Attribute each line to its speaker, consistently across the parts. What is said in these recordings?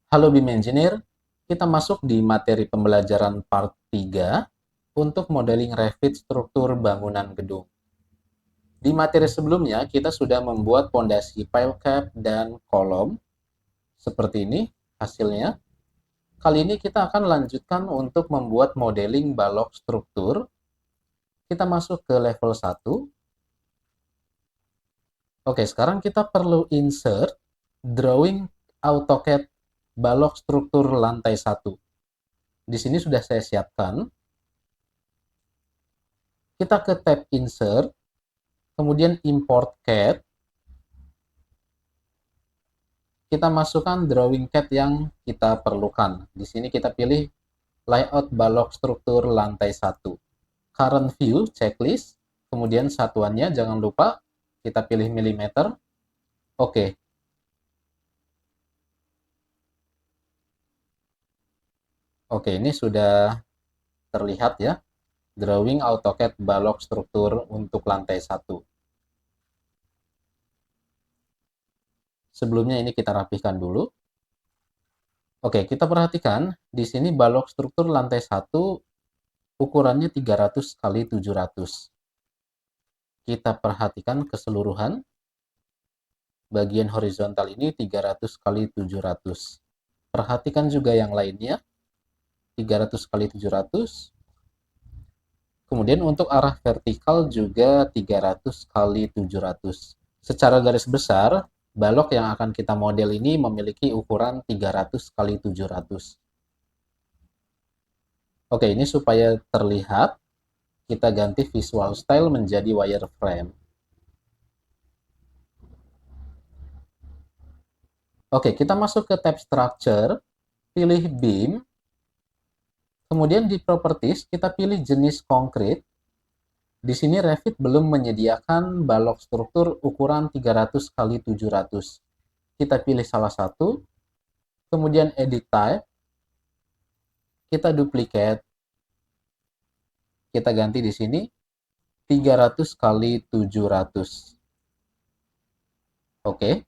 Speaker 1: Halo BIM Engineer, kita masuk di materi pembelajaran part 3 untuk modeling Revit struktur bangunan gedung. Di materi sebelumnya, kita sudah membuat pondasi pile cap dan kolom, seperti ini hasilnya. Kali ini kita akan lanjutkan untuk membuat modeling balok struktur. Kita masuk ke level 1. Oke, sekarang kita perlu insert drawing AutoCAD balok struktur lantai 1. Di sini sudah saya siapkan. Kita ke tab Insert, kemudian Import CAD. Kita masukkan drawing CAD yang kita perlukan. Di sini kita pilih layout balok struktur lantai 1. Current view checklist, kemudian satuannya jangan lupa kita pilih milimeter. Oke. Oke, ini sudah terlihat ya. Drawing AutoCAD balok struktur untuk lantai 1. Sebelumnya ini kita rapihkan dulu. Oke, kita perhatikan di sini balok struktur lantai 1 ukurannya 300 kali 700. Kita perhatikan keseluruhan. Bagian horizontal ini 300 kali 700. Perhatikan juga yang lainnya. 300 kali 700. Kemudian untuk arah vertikal juga 300 kali 700. Secara garis besar, balok yang akan kita model ini memiliki ukuran 300 kali 700. Oke, ini supaya terlihat, kita ganti visual style menjadi wireframe. Oke, kita masuk ke tab structure, pilih beam, kemudian di properties kita pilih jenis konkrit. Di sini Revit belum menyediakan balok struktur ukuran 300 kali 700. Kita pilih salah satu, kemudian edit type, kita duplicate, kita ganti di sini 300 kali 700. Oke.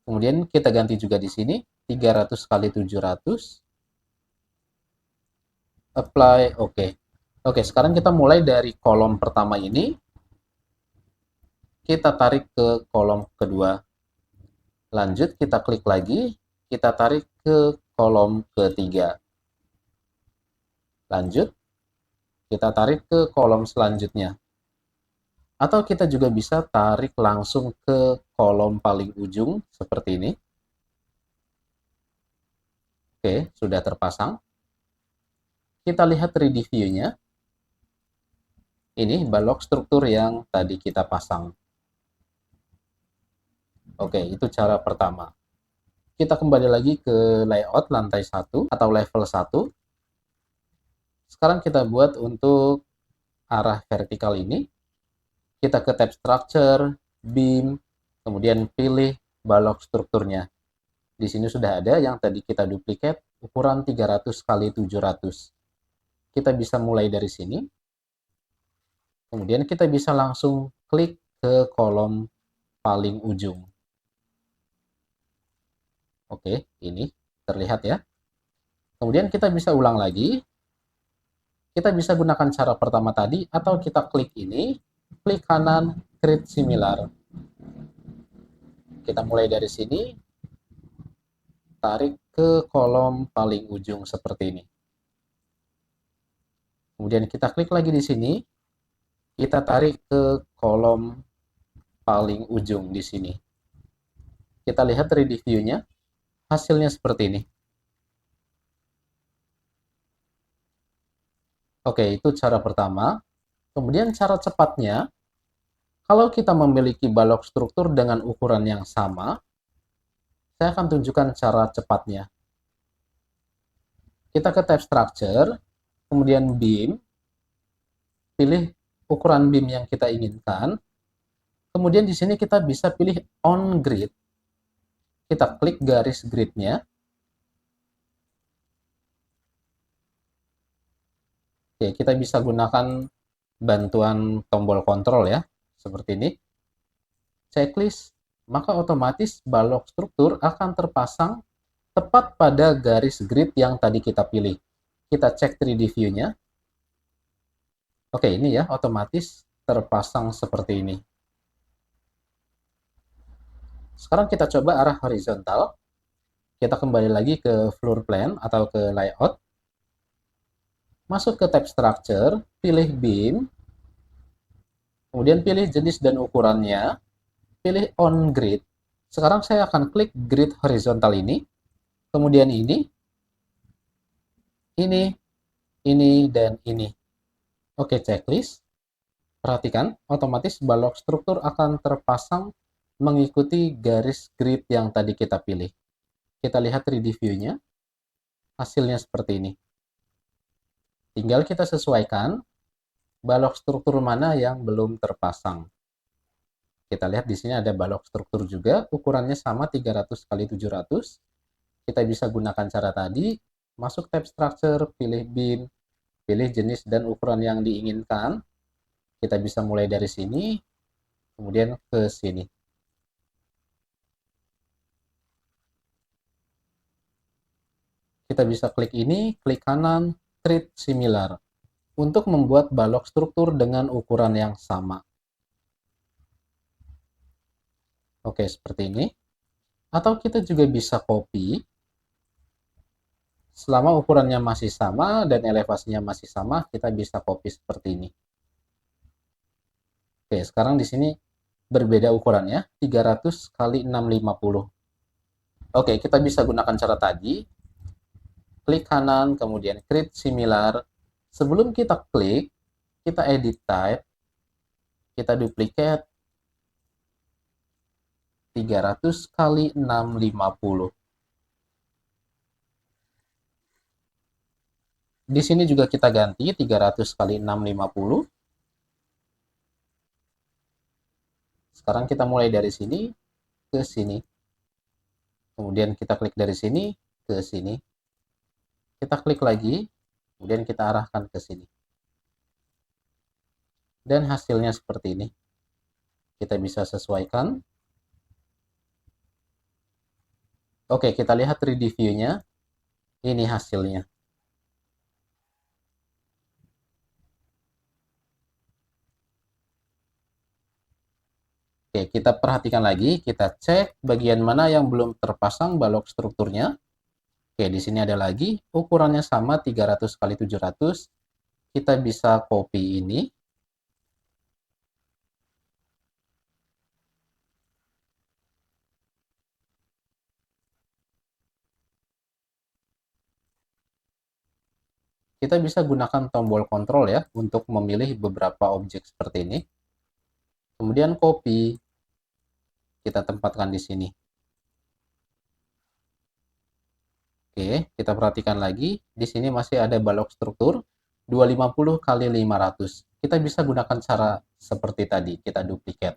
Speaker 1: Kemudian kita ganti juga di sini 300 kali 700. Apply, oke. Oke, sekarang kita mulai dari kolom pertama ini. Kita tarik ke kolom kedua. Lanjut, kita klik lagi. Kita tarik ke kolom ketiga. Lanjut, kita tarik ke kolom selanjutnya. Atau kita juga bisa tarik langsung ke kolom paling ujung seperti ini. Oke, sudah terpasang. Kita lihat 3D view-nya. Ini balok struktur yang tadi kita pasang. Oke, itu cara pertama. Kita kembali lagi ke layout lantai 1 atau level 1. Sekarang kita buat untuk arah vertikal ini. Kita ke tab structure, beam, kemudian pilih balok strukturnya. Di sini sudah ada yang tadi kita duplicate ukuran 300 kali 700. Kita bisa mulai dari sini. Kemudian kita bisa langsung klik ke kolom paling ujung. Oke, ini terlihat ya. Kemudian kita bisa ulang lagi. Kita bisa gunakan cara pertama tadi atau kita klik ini, klik kanan, create similar. Kita mulai dari sini, tarik ke kolom paling ujung seperti ini. Kemudian kita klik lagi di sini, kita tarik ke kolom paling ujung di sini. Kita lihat 3D view-nya, hasilnya seperti ini. Oke, itu cara pertama. Kemudian cara cepatnya, kalau kita memiliki balok struktur dengan ukuran yang sama, saya akan tunjukkan cara cepatnya. Kita ke tab structure, kemudian beam, pilih ukuran beam yang kita inginkan. Kemudian di sini kita bisa pilih on grid. Kita klik garis gridnya. Oke, kita bisa gunakan bantuan tombol kontrol ya, seperti ini. Checklist, maka otomatis balok struktur akan terpasang tepat pada garis grid yang tadi kita pilih. Kita cek 3D view-nya. Oke, ini ya, otomatis terpasang seperti ini. Sekarang kita coba arah horizontal. Kita kembali lagi ke floor plan atau ke layout. Masuk ke tab structure, pilih beam, kemudian pilih jenis dan ukurannya, pilih on grid. Sekarang saya akan klik grid horizontal ini, kemudian ini, dan ini. Oke, checklist. Perhatikan, otomatis balok struktur akan terpasang mengikuti garis grid yang tadi kita pilih. Kita lihat 3D view-nya, hasilnya seperti ini. Tinggal kita sesuaikan balok struktur mana yang belum terpasang. Kita lihat di sini ada balok struktur juga, ukurannya sama 300 kali 700. Kita bisa gunakan cara tadi, masuk tab structure, pilih beam, pilih jenis dan ukuran yang diinginkan. Kita bisa mulai dari sini, kemudian ke sini. Kita bisa klik ini, klik kanan, treat similar, untuk membuat balok struktur dengan ukuran yang sama. Oke, seperti ini. Atau kita juga bisa copy, selama ukurannya masih sama dan elevasinya masih sama, kita bisa copy seperti ini. Oke, sekarang di sini berbeda ukurannya, 300 kali 650. Oke, kita bisa gunakan cara tadi, klik kanan, kemudian create similar. Sebelum kita klik, kita edit type, kita duplicate 300 kali 650. Di sini juga kita ganti 300 kali 650. Sekarang kita mulai dari sini ke sini. Kemudian kita klik dari sini ke sini. Kita klik lagi, kemudian kita arahkan ke sini. Dan hasilnya seperti ini. Kita bisa sesuaikan. Oke, kita lihat 3D view-nya. Ini hasilnya. Oke, kita perhatikan lagi, kita cek bagian mana yang belum terpasang balok strukturnya. Oke, di sini ada lagi, ukurannya sama 300 kali 700. Kita bisa copy ini. Kita bisa gunakan tombol kontrol ya, untuk memilih beberapa objek seperti ini. Kemudian copy, kita tempatkan di sini. Oke, kita perhatikan lagi, di sini masih ada balok struktur 250 kali 500. Kita bisa gunakan cara seperti tadi, kita duplicate.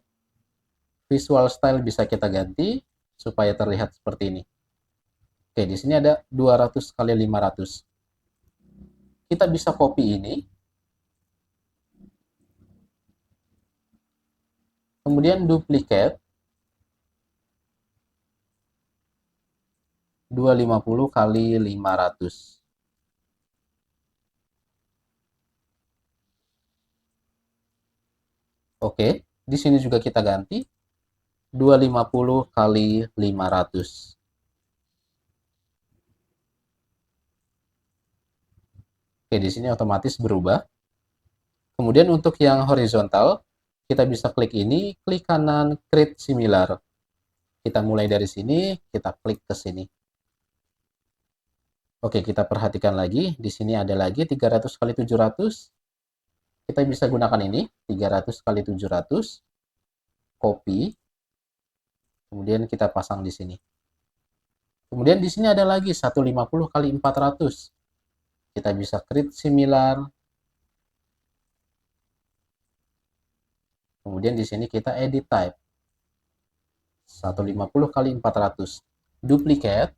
Speaker 1: Visual style bisa kita ganti supaya terlihat seperti ini. Oke, di sini ada 200 kali 500. Kita bisa copy ini, kemudian duplicate 250 kali 500. Oke, di sini juga kita ganti 250 kali 500. Oke, di sini otomatis berubah. Kemudian untuk yang horizontal, kita bisa klik ini, klik kanan, create similar. Kita mulai dari sini, kita klik ke sini. Oke, kita perhatikan lagi, di sini ada lagi 300 kali 700. Kita bisa gunakan ini, 300 kali 700, copy, kemudian kita pasang di sini. Kemudian di sini ada lagi 150 kali 400. Kita bisa create similar. Kemudian di sini kita edit type. 150 kali 400. Duplicate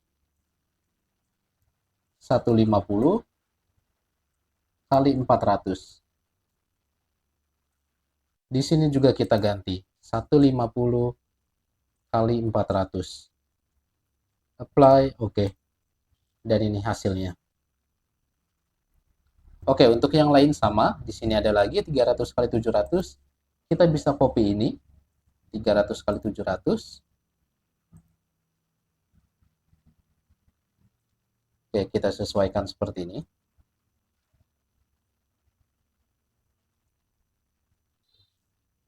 Speaker 1: 150 kali 400. Di sini juga kita ganti 150 kali 400. Apply, oke. Dan ini hasilnya. Oke, untuk yang lain sama. Di sini ada lagi 300 kali 700. Kita bisa copy ini. 300 kali 700. Oke, kita sesuaikan seperti ini.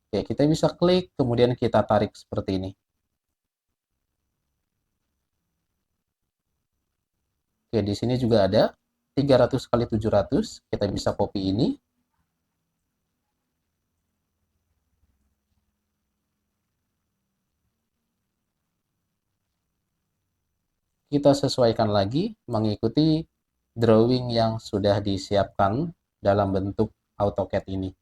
Speaker 1: Oke, kita bisa klik, kemudian kita tarik seperti ini. Oke, di sini juga ada 300 kali 700. Kita bisa copy ini. Kita sesuaikan lagi mengikuti drawing yang sudah disiapkan dalam bentuk AutoCAD ini.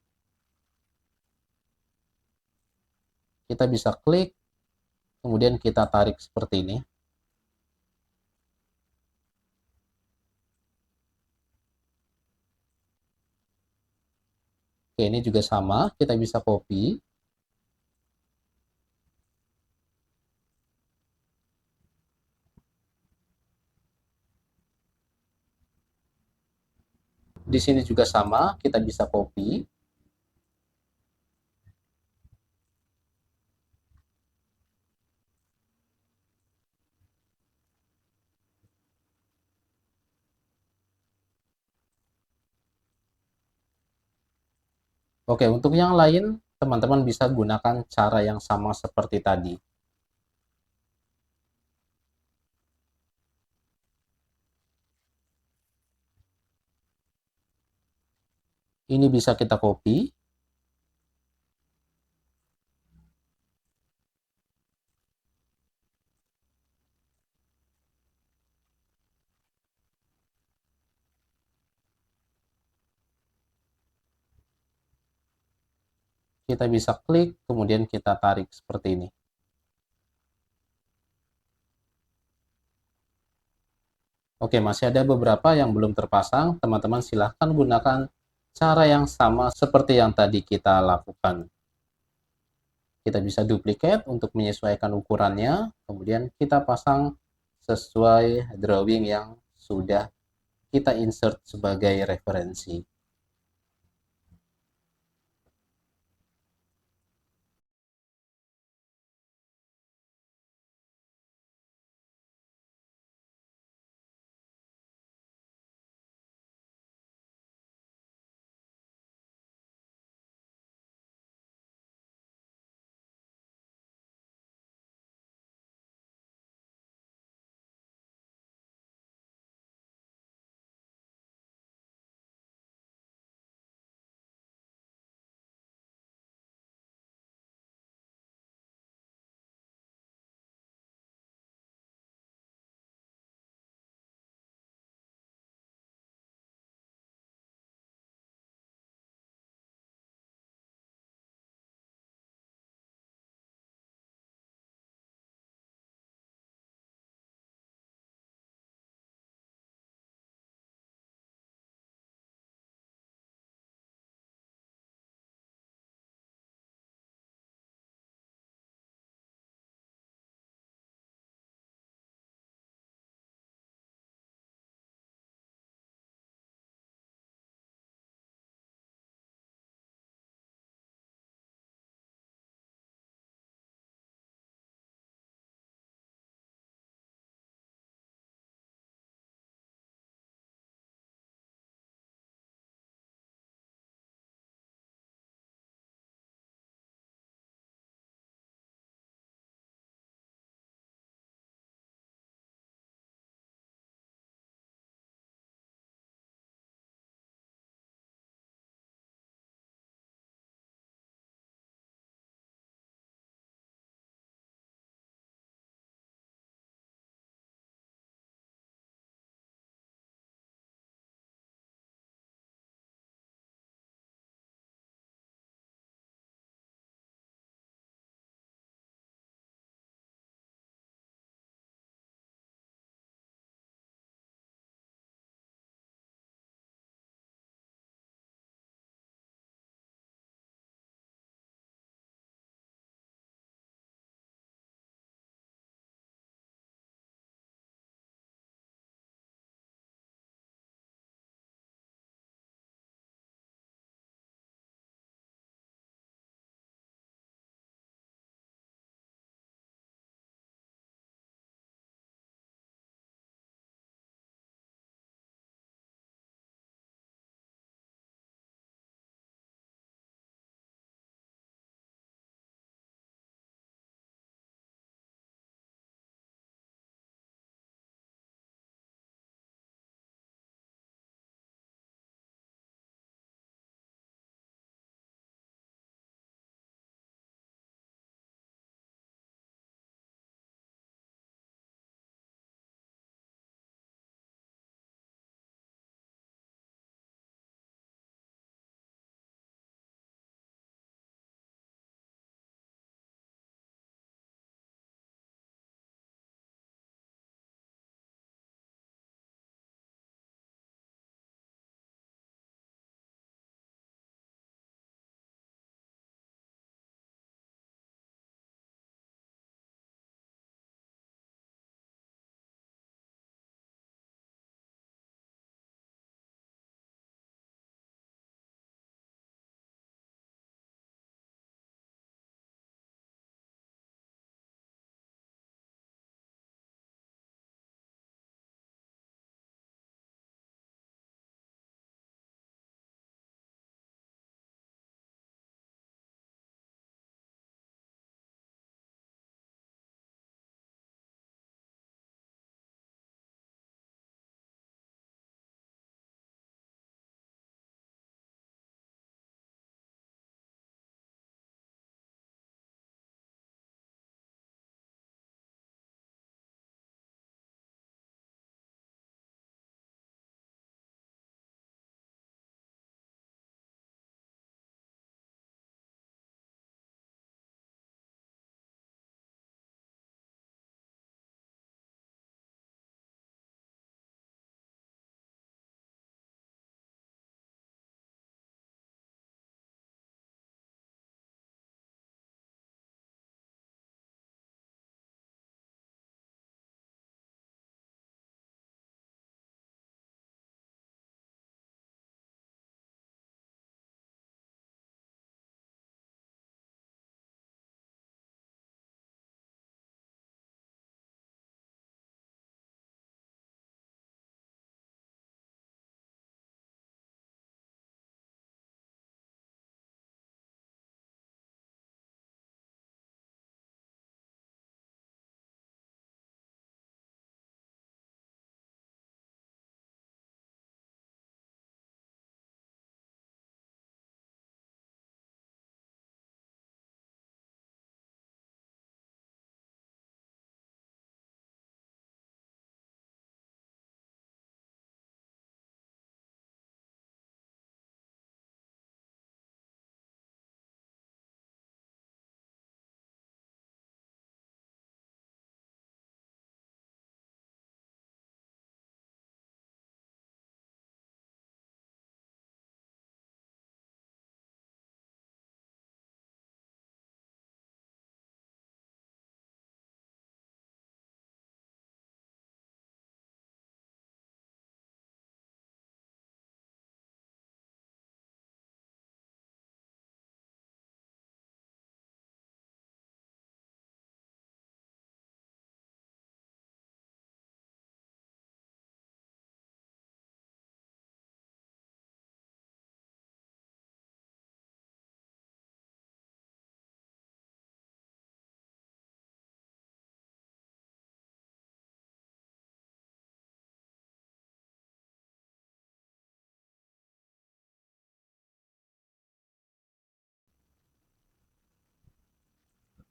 Speaker 1: Kita bisa klik, kemudian kita tarik seperti ini. Oke, ini juga sama, kita bisa copy. Di sini juga sama, kita bisa copy. Oke, untuk yang lain, teman-teman bisa gunakan cara yang sama seperti tadi. Ini bisa kita copy. Kita bisa klik, kemudian kita tarik seperti ini. Oke, masih ada beberapa yang belum terpasang. Teman-teman silahkan gunakan cara yang sama seperti yang tadi kita lakukan. Kita bisa duplicate untuk menyesuaikan ukurannya, kemudian kita pasang sesuai drawing yang sudah kita insert sebagai referensi.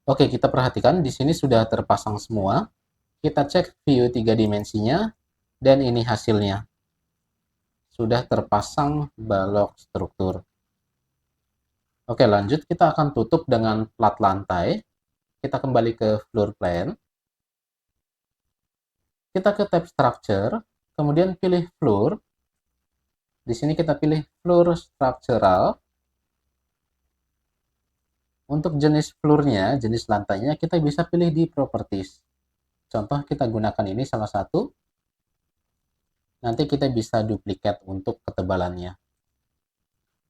Speaker 1: Oke, kita perhatikan di sini sudah terpasang semua. Kita cek view 3 dimensinya, dan ini hasilnya. Sudah terpasang balok struktur. Oke, lanjut kita akan tutup dengan plat lantai. Kita kembali ke floor plan. Kita ke tab structure, kemudian pilih floor. Di sini kita pilih floor structural. Untuk jenis floornya, jenis lantainya, kita bisa pilih di properties. Contoh kita gunakan ini salah satu. Nanti kita bisa duplikat untuk ketebalannya.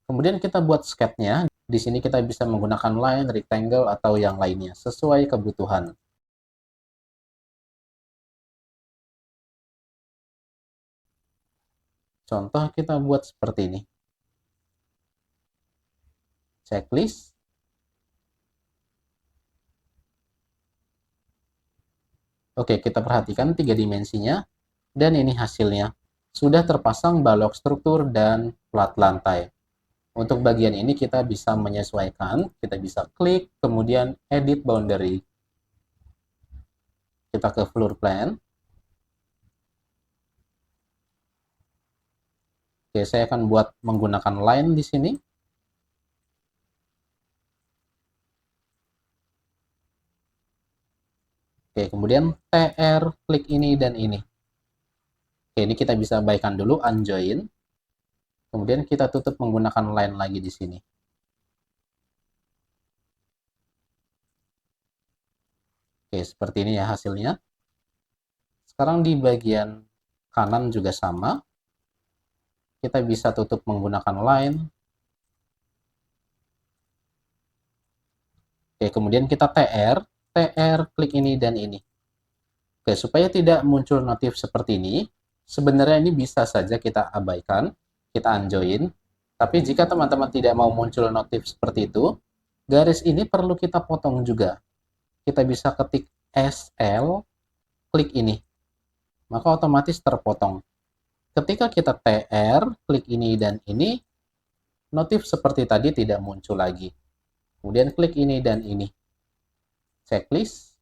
Speaker 1: Kemudian kita buat sketch-nya. Di sini kita bisa menggunakan line, rectangle, atau yang lainnya, sesuai kebutuhan. Contoh kita buat seperti ini. Checklist. Oke, kita perhatikan 3 dimensinya, dan ini hasilnya. Sudah terpasang balok struktur dan plat lantai. Untuk bagian ini kita bisa menyesuaikan, kita bisa klik, kemudian edit boundary. Kita ke floor plan. Oke, saya akan buat menggunakan line di sini. Oke, kemudian TR, klik ini dan ini. Oke, ini kita bisa baikkan dulu, unjoin. Kemudian kita tutup menggunakan line lagi di sini. Oke, seperti ini ya hasilnya. Sekarang di bagian kanan juga sama. Kita bisa tutup menggunakan line. Oke, kemudian kita TR, klik ini dan ini. Oke, supaya tidak muncul notif seperti ini, sebenarnya ini bisa saja kita abaikan, kita unjoin. Tapi jika teman-teman tidak mau muncul notif seperti itu, garis ini perlu kita potong juga. Kita bisa ketik SL, klik ini. Maka otomatis terpotong. Ketika kita TR, klik ini dan ini, notif seperti tadi tidak muncul lagi. Kemudian klik ini dan ini. Checklist.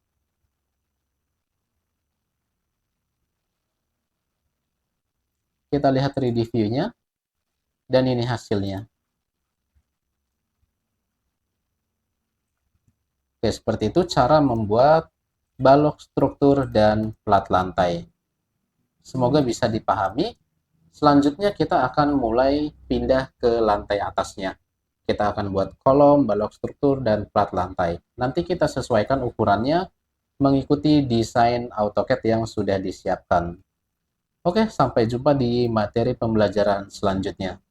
Speaker 1: Kita lihat 3D view-nya. Dan ini hasilnya. Oke, seperti itu cara membuat balok struktur dan plat lantai. Semoga bisa dipahami. Selanjutnya kita akan mulai pindah ke lantai atasnya. Kita akan buat kolom, balok struktur, dan plat lantai. Nanti kita sesuaikan ukurannya mengikuti desain AutoCAD yang sudah disiapkan. Oke, sampai jumpa di materi pembelajaran selanjutnya.